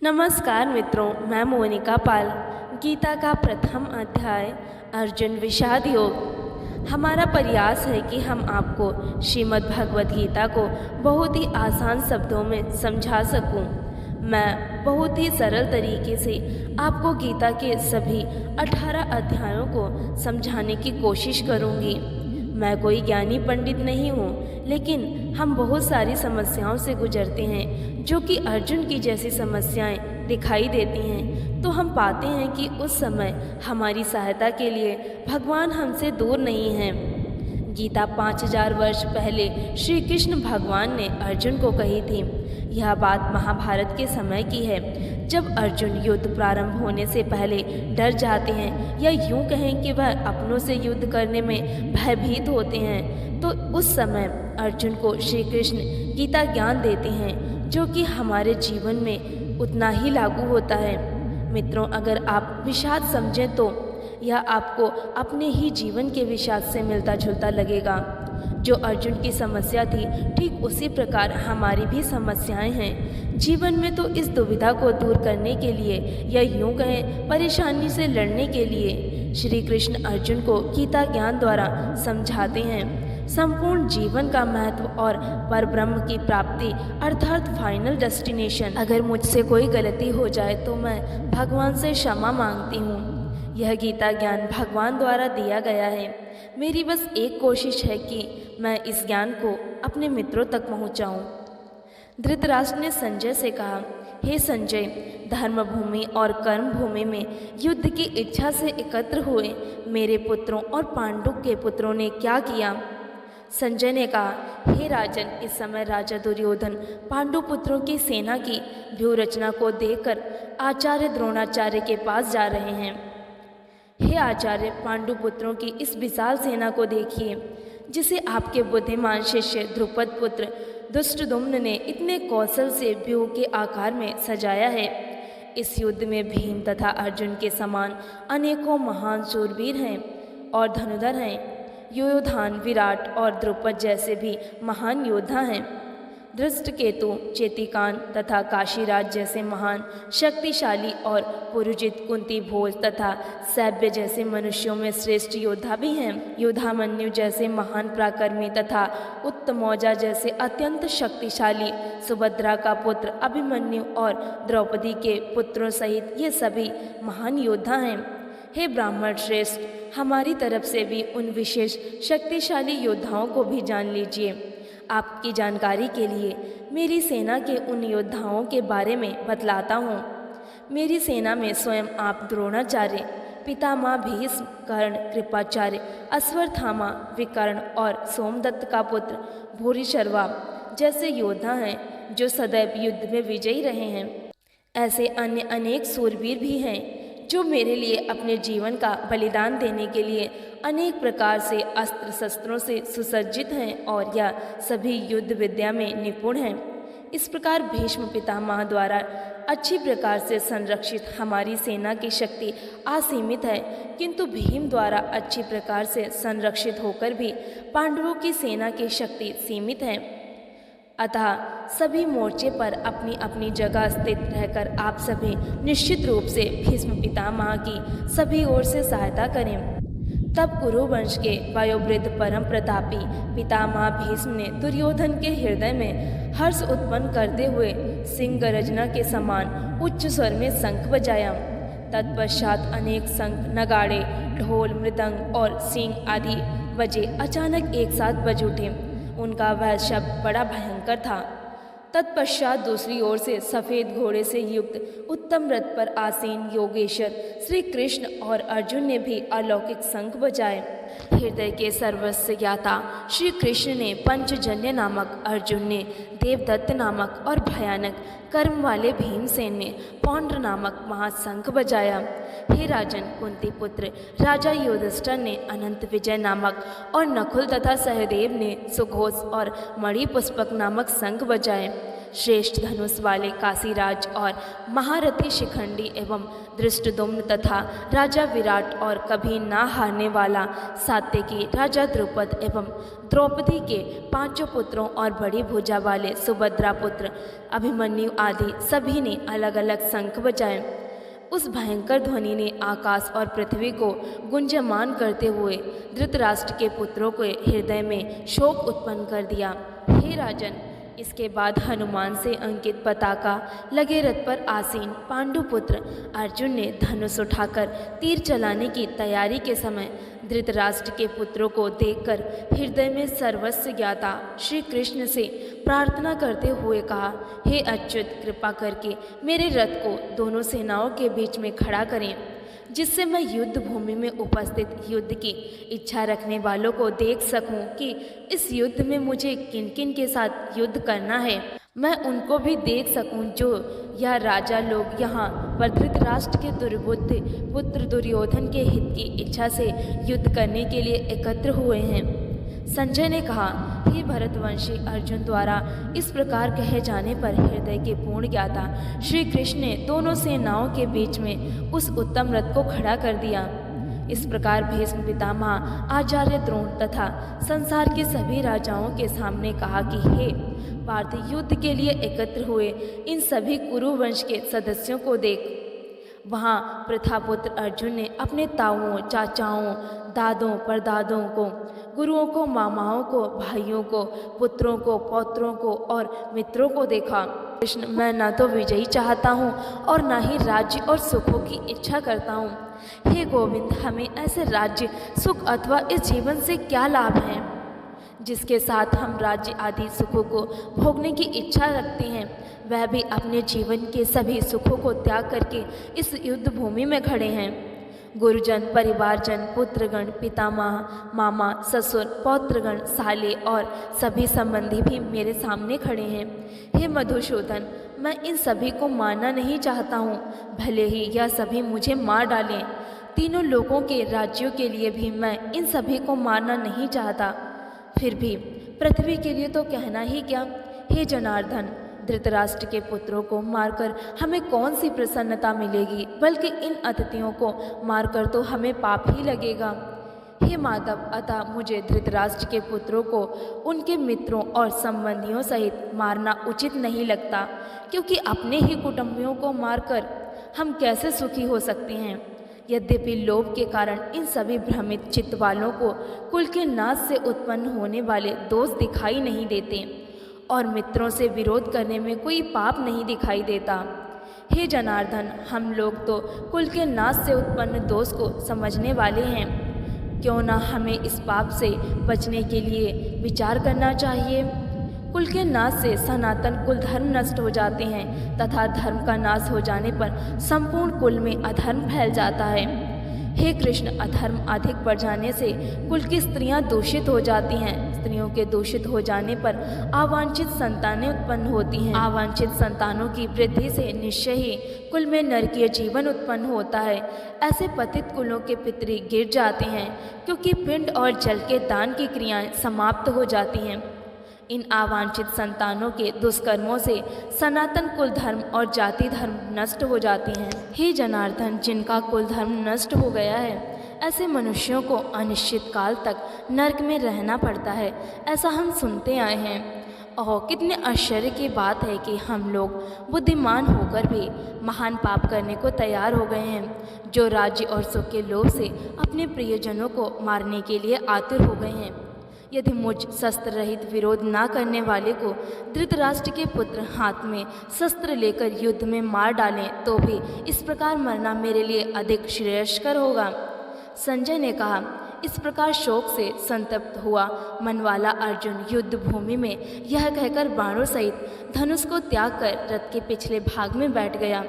नमस्कार मित्रों, मैं मोनिका पाल। गीता का प्रथम अध्याय अर्जुन विषाद योग। हमारा प्रयास है कि हम आपको श्रीमद् भगवद गीता को बहुत ही आसान शब्दों में समझा सकूं। मैं बहुत ही सरल तरीके से आपको गीता के सभी 18 अध्यायों को समझाने की कोशिश करूंगी। मैं कोई ज्ञानी पंडित नहीं हूँ, लेकिन हम बहुत सारी समस्याओं से गुजरते हैं जो कि अर्जुन की जैसी समस्याएं दिखाई देती हैं। तो हम पाते हैं कि उस समय हमारी सहायता के लिए भगवान हमसे दूर नहीं हैं। गीता 5000 वर्ष पहले श्री कृष्ण भगवान ने अर्जुन को कही थी। यह बात महाभारत के समय की है, जब अर्जुन युद्ध प्रारंभ होने से पहले डर जाते हैं, या यूं कहें कि वह अपनों से युद्ध करने में भयभीत होते हैं। तो उस समय अर्जुन को श्री कृष्ण गीता ज्ञान देते हैं, जो कि हमारे जीवन में उतना ही लागू होता है। मित्रों, अगर आप विषाद समझें तो यह आपको अपने ही जीवन के विषाद से मिलता जुलता लगेगा। जो अर्जुन की समस्या थी, ठीक उसी प्रकार हमारी भी समस्याएं हैं। जीवन में तो इस दुविधा को दूर करने के लिए, या यूं कहें परेशानी से लड़ने के लिए, श्री कृष्ण अर्जुन को गीता ज्ञान द्वारा समझाते हैं संपूर्ण जीवन का महत्व और परब्रह्म की प्राप्ति, अर्थात फाइनल डेस्टिनेशन। अगर मुझसे कोई गलती हो जाए तो मैं भगवान से क्षमा मांगती हूँ। यह गीता ज्ञान भगवान द्वारा दिया गया है। मेरी बस एक कोशिश है कि मैं इस ज्ञान को अपने मित्रों तक पहुँचाऊँ। धृतराष्ट्र ने संजय से कहा, हे संजय, धर्म भूमि और कर्म भूमि में युद्ध की इच्छा से एकत्र हुए मेरे पुत्रों और पांडु के पुत्रों ने क्या किया? संजय ने कहा, हे राजन, इस समय राजा दुर्योधन पांडु पुत्रों की सेना की व्यूह रचना को देखकर आचार्य द्रोणाचार्य के पास जा रहे हैं। हे आचार्य, पांडु पुत्रों की इस विशाल सेना को देखिए, जिसे आपके बुद्धिमान शिष्य द्रुपद पुत्र दुष्टदुम्न ने इतने कौशल से व्यूह के आकार में सजाया है। इस युद्ध में भीम तथा अर्जुन के समान अनेकों महान शूरवीर हैं और धनुधर हैं। योधान, विराट और द्रुपद जैसे भी महान योद्धा हैं। धृष्टकेतु, चेतिकान तथा काशीराज जैसे महान शक्तिशाली और पुरुजित, कुंती भोज तथा सैव्य जैसे मनुष्यों में श्रेष्ठ योद्धा भी हैं। युधामन्यु जैसे महान पराक्रमी तथा उत्तमौजा जैसे अत्यंत शक्तिशाली, सुभद्रा का पुत्र अभिमन्यु और द्रौपदी के पुत्रों सहित ये सभी महान योद्धा हैं। हे ब्राह्मण श्रेष्ठ, हमारी तरफ से भी उन विशेष शक्तिशाली योद्धाओं को भी जान लीजिए। आपकी जानकारी के लिए मेरी सेना के उन योद्धाओं के बारे में बतलाता हूँ। मेरी सेना में स्वयं आप द्रोणाचार्य, पितामह भीष्म, कर्ण, कृपाचार्य, अश्वत्थामा, विकर्ण और सोमदत्त का पुत्र भूरिश्रवा जैसे योद्धा हैं, जो सदैव युद्ध में विजयी रहे हैं। ऐसे अन्य अनेक शूरवीर भी हैं, जो मेरे लिए अपने जीवन का बलिदान देने के लिए अनेक प्रकार से अस्त्र शस्त्रों से सुसज्जित हैं, और यह सभी युद्ध विद्या में निपुण हैं। इस प्रकार भीष्म पितामह द्वारा अच्छी प्रकार से संरक्षित हमारी सेना की शक्ति असीमित है, किंतु भीम द्वारा अच्छी प्रकार से संरक्षित होकर भी पांडवों की सेना की शक्ति सीमित है। अतः सभी मोर्चे पर अपनी अपनी जगह स्थित रहकर आप सभी निश्चित रूप से भीष्म पितामह की सभी ओर से सहायता करें। तब कुरुवंश के वयोवृद्ध परम प्रतापी पितामह भीष्म ने दुर्योधन के हृदय में हर्ष उत्पन्न करते हुए सिंह गर्जना के समान उच्च स्वर में शंख बजाया। तत्पश्चात अनेक शंख, नगाड़े, ढोल, मृदंग और सींग आदि बजे अचानक एक साथ बज उठे। उनका वह शब्द बड़ा भयंकर था। तत्पश्चात दूसरी ओर से सफ़ेद घोड़े से युक्त उत्तम रथ पर आसीन योगेश्वर श्री कृष्ण और अर्जुन ने भी अलौकिक शंख बजाए। हृदय के सर्वस्व ज्ञाता श्री कृष्ण ने पंचजन्य नामक, अर्जुन ने देवदत्त नामक और भयानक कर्म वाले भीमसेन ने पौंड्र नामक महाशंख बजाया। हे राजन, कुंती पुत्र राजा युधिष्ठिर ने अनंत विजय नामक, और नकुल तथा सहदेव ने सुघोष और मणिपुष्पक नामक शंख बजाए। श्रेष्ठ धनुष वाले काशीराज और महारथी शिखंडी एवं धृष्टद्युम्न तथा राजा विराट और कभी ना हारने वाला सात्यकी, राजा द्रुपद एवं द्रौपदी के 5 पुत्रों और बड़ी भुजा वाले सुभद्रा पुत्र अभिमन्यु आदि सभी ने अलग अलग शंख बजाए। उस भयंकर ध्वनि ने आकाश और पृथ्वी को गुंजयमान करते हुए धृतराष्ट्र के पुत्रों के हृदय में शोक उत्पन्न कर दिया। हे राजन, इसके बाद हनुमान से अंकित पताका लगे रथ पर आसीन पांडुपुत्र अर्जुन ने धनुष उठाकर तीर चलाने की तैयारी के समय धृतराष्ट्र के पुत्रों को देखकर हृदय में सर्वस्व ज्ञाता श्री कृष्ण से प्रार्थना करते हुए कहा, हे अच्युत, कृपा करके मेरे रथ को दोनों सेनाओं के बीच में खड़ा करें, जिससे मैं युद्ध भूमि में उपस्थित युद्ध की इच्छा रखने वालों को देख सकूं कि इस युद्ध में मुझे किन किन के साथ युद्ध करना है। मैं उनको भी देख सकूं जो यह राजा लोग यहाँ पर धृतराष्ट्र के दुर्बुद्धि पुत्र दुर्योधन के हित की इच्छा से युद्ध करने के लिए एकत्र हुए हैं। संजय ने कहा, हे भरतवंशी अर्जुन द्वारा इस प्रकार कहे जाने पर हृदय के पूर्ण ज्ञाता श्री कृष्ण ने दोनों सेनाओं के बीच में उस उत्तम रथ को खड़ा कर दिया। इस प्रकार भीष्म पितामह, आचार्य द्रोण तथा संसार के सभी राजाओं के सामने कहा कि हे पार्थ, युद्ध के लिए एकत्र हुए इन सभी कुरु वंश के सदस्यों को देख। वहाँ प्रथापुत्र अर्जुन ने अपने ताऊओं, चाचाओं, दादों, परदादों को, गुरुओं को, मामाओं को, भाइयों को, पुत्रों को, पौत्रों को और मित्रों को देखा। कृष्ण, मैं न तो विजयी चाहता हूँ और न ही राज्य और सुखों की इच्छा करता हूँ। हे गोविंद, हमें ऐसे राज्य, सुख अथवा इस जीवन से क्या लाभ है जिसके साथ हम राज्य आदि सुखों को भोगने की इच्छा रखते हैं। वह भी अपने जीवन के सभी सुखों को त्याग करके इस युद्ध भूमि में खड़े हैं। गुरुजन, परिवारजन, पुत्रगण, पितामह, मामा, ससुर, पौत्रगण, साले और सभी संबंधी भी मेरे सामने खड़े हैं। हे मधुसूदन, मैं इन सभी को मारना नहीं चाहता हूँ, भले ही यह सभी मुझे मार डालें। तीनों लोगों के राज्यों के लिए भी मैं इन सभी को मारना नहीं चाहता। फिर भी पृथ्वी के लिए तो कहना ही क्या। हे जनार्दन, धृतराष्ट्र के पुत्रों को मारकर हमें कौन सी प्रसन्नता मिलेगी, बल्कि इन अतिथियों को मारकर तो हमें पाप ही लगेगा। हे माधव, अतः मुझे धृतराष्ट्र के पुत्रों को उनके मित्रों और संबंधियों सहित मारना उचित नहीं लगता, क्योंकि अपने ही कुटुंबियों को मारकर हम कैसे सुखी हो सकते हैं। यद्यपि लोभ के कारण इन सभी भ्रमित चित्त वालों को कुल के नाश से उत्पन्न होने वाले दोष दिखाई नहीं देते और मित्रों से विरोध करने में कोई पाप नहीं दिखाई देता। हे जनार्दन, हम लोग तो कुल के नाश से उत्पन्न दोष को समझने वाले हैं। क्यों ना हमें इस पाप से बचने के लिए विचार करना चाहिए। कुल के नाश से सनातन कुल धर्म नष्ट हो जाते हैं तथा धर्म का नाश हो जाने पर संपूर्ण कुल में अधर्म फैल जाता है। हे कृष्ण, अधर्म अधिक बढ़ जाने से कुल की स्त्रियां दूषित हो जाती हैं। स्त्रियों के दूषित हो जाने पर अवांछित संतानें उत्पन्न होती हैं। अवांछित संतानों की वृद्धि से निश्चय ही कुल में नरकीय जीवन उत्पन्न होता है। ऐसे पतित कुलों के पितरी गिर जाते हैं, क्योंकि पिंड और जल के दान की क्रियाएं समाप्त हो जाती हैं। इन अवांछित संतानों के दुष्कर्मों से सनातन कुल धर्म और जाति धर्म नष्ट हो जाती हैं। हे जनार्दन, जिनका कुल धर्म नष्ट हो गया है, ऐसे मनुष्यों को अनिश्चित काल तक नरक में रहना पड़ता है, ऐसा हम सुनते आए हैं। और कितने आश्चर्य की बात है कि हम लोग बुद्धिमान होकर भी महान पाप करने को तैयार हो गए हैं, जो राज्य और सुख के लोभ से अपने प्रियजनों को मारने के लिए आतुर हो गए हैं। यदि मुझ शस्त्र रहित विरोध ना करने वाले को धृतराष्ट्र के पुत्र हाथ में शस्त्र लेकर युद्ध में मार डालें तो भी इस प्रकार मरना मेरे लिए अधिक श्रेयस्कर होगा। संजय ने कहा, इस प्रकार शोक से संतप्त हुआ मन वाला अर्जुन युद्ध भूमि में यह कहकर बाणों सहित धनुष को त्याग कर रथ के पिछले भाग में बैठ गया।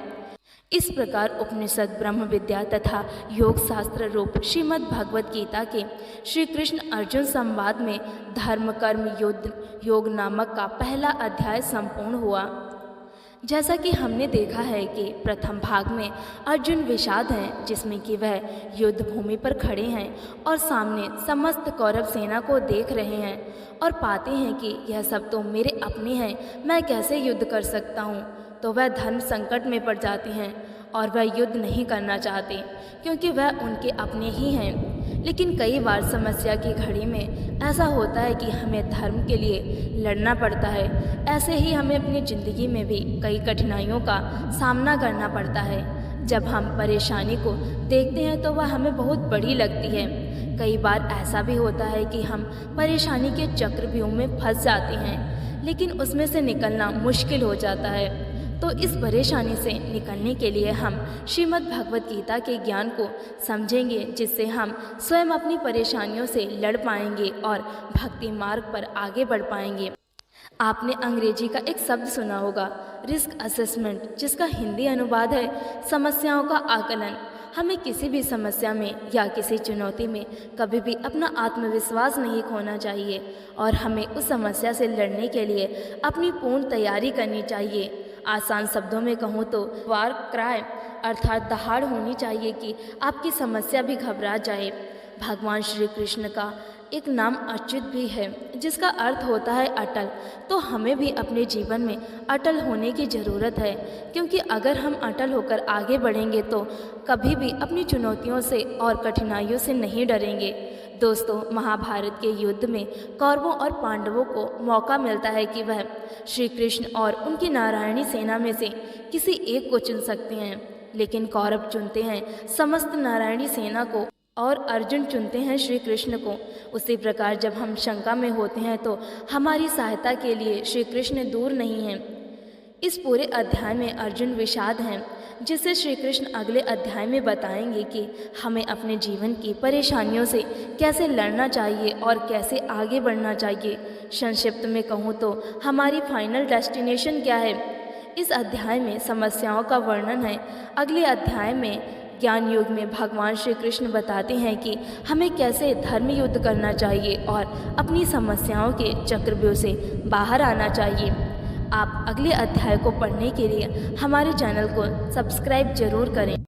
इस प्रकार उपनिषद, ब्रह्म विद्या तथा योग शास्त्र रूप श्रीमद् भगवत गीता के श्री कृष्ण अर्जुन संवाद में धर्म कर्म युद्ध योग नामक का पहला अध्याय संपूर्ण हुआ। जैसा कि हमने देखा है कि प्रथम भाग में अर्जुन विषाद हैं, जिसमें कि वह युद्ध भूमि पर खड़े हैं और सामने समस्त कौरव सेना को देख रहे हैं और पाते हैं कि यह सब तो मेरे अपने हैं, मैं कैसे युद्ध कर सकता हूँ। तो वह धर्म संकट में पड़ जाते हैं और वह युद्ध नहीं करना चाहते क्योंकि वह उनके अपने ही हैं। लेकिन कई बार समस्या की घड़ी में ऐसा होता है कि हमें धर्म के लिए लड़ना पड़ता है। ऐसे ही हमें अपनी ज़िंदगी में भी कई कठिनाइयों का सामना करना पड़ता है। जब हम परेशानी को देखते हैं तो वह हमें बहुत बड़ी लगती है। कई बार ऐसा भी होता है कि हम परेशानी के चक्रव्यूह में फंस जाते हैं, लेकिन उसमें से निकलना मुश्किल हो जाता है। तो इस परेशानी से निकलने के लिए हम श्रीमद् भगवत गीता के ज्ञान को समझेंगे, जिससे हम स्वयं अपनी परेशानियों से लड़ पाएंगे और भक्ति मार्ग पर आगे बढ़ पाएंगे। आपने अंग्रेजी का एक शब्द सुना होगा, रिस्क असेसमेंट, जिसका हिंदी अनुवाद है समस्याओं का आकलन। हमें किसी भी समस्या में या किसी चुनौती में कभी भी अपना आत्मविश्वास नहीं खोना चाहिए और हमें उस समस्या से लड़ने के लिए अपनी पूर्ण तैयारी करनी चाहिए। आसान शब्दों में कहूँ तो वार क्राई अर्थात दहाड़ होनी चाहिए कि आपकी समस्या भी घबरा जाए। भगवान श्री कृष्ण का एक नाम अच्युत भी है, जिसका अर्थ होता है अटल। तो हमें भी अपने जीवन में अटल होने की ज़रूरत है, क्योंकि अगर हम अटल होकर आगे बढ़ेंगे तो कभी भी अपनी चुनौतियों से और कठिनाइयों से नहीं डरेंगे। दोस्तों, महाभारत के युद्ध में कौरवों और पांडवों को मौका मिलता है कि वह श्री कृष्ण और उनकी नारायणी सेना में से किसी एक को चुन सकते हैं, लेकिन कौरव चुनते हैं समस्त नारायणी सेना को और अर्जुन चुनते हैं श्री कृष्ण को। उसी प्रकार जब हम शंका में होते हैं तो हमारी सहायता के लिए श्री कृष्ण दूर नहीं हैं। इस पूरे अध्याय में अर्जुन विषाद हैं, जिसे श्री कृष्ण अगले अध्याय में बताएंगे कि हमें अपने जीवन की परेशानियों से कैसे लड़ना चाहिए और कैसे आगे बढ़ना चाहिए। संक्षिप्त में कहूँ तो हमारी फाइनल डेस्टिनेशन क्या है। इस अध्याय में समस्याओं का वर्णन है। अगले अध्याय में ज्ञान युग में भगवान श्री कृष्ण बताते हैं कि हमें कैसे धर्म युद्ध करना चाहिए और अपनी समस्याओं के चक्रव्यूह से बाहर आना चाहिए। आप अगले अध्याय को पढ़ने के लिए हमारे चैनल को सब्सक्राइब जरूर करें।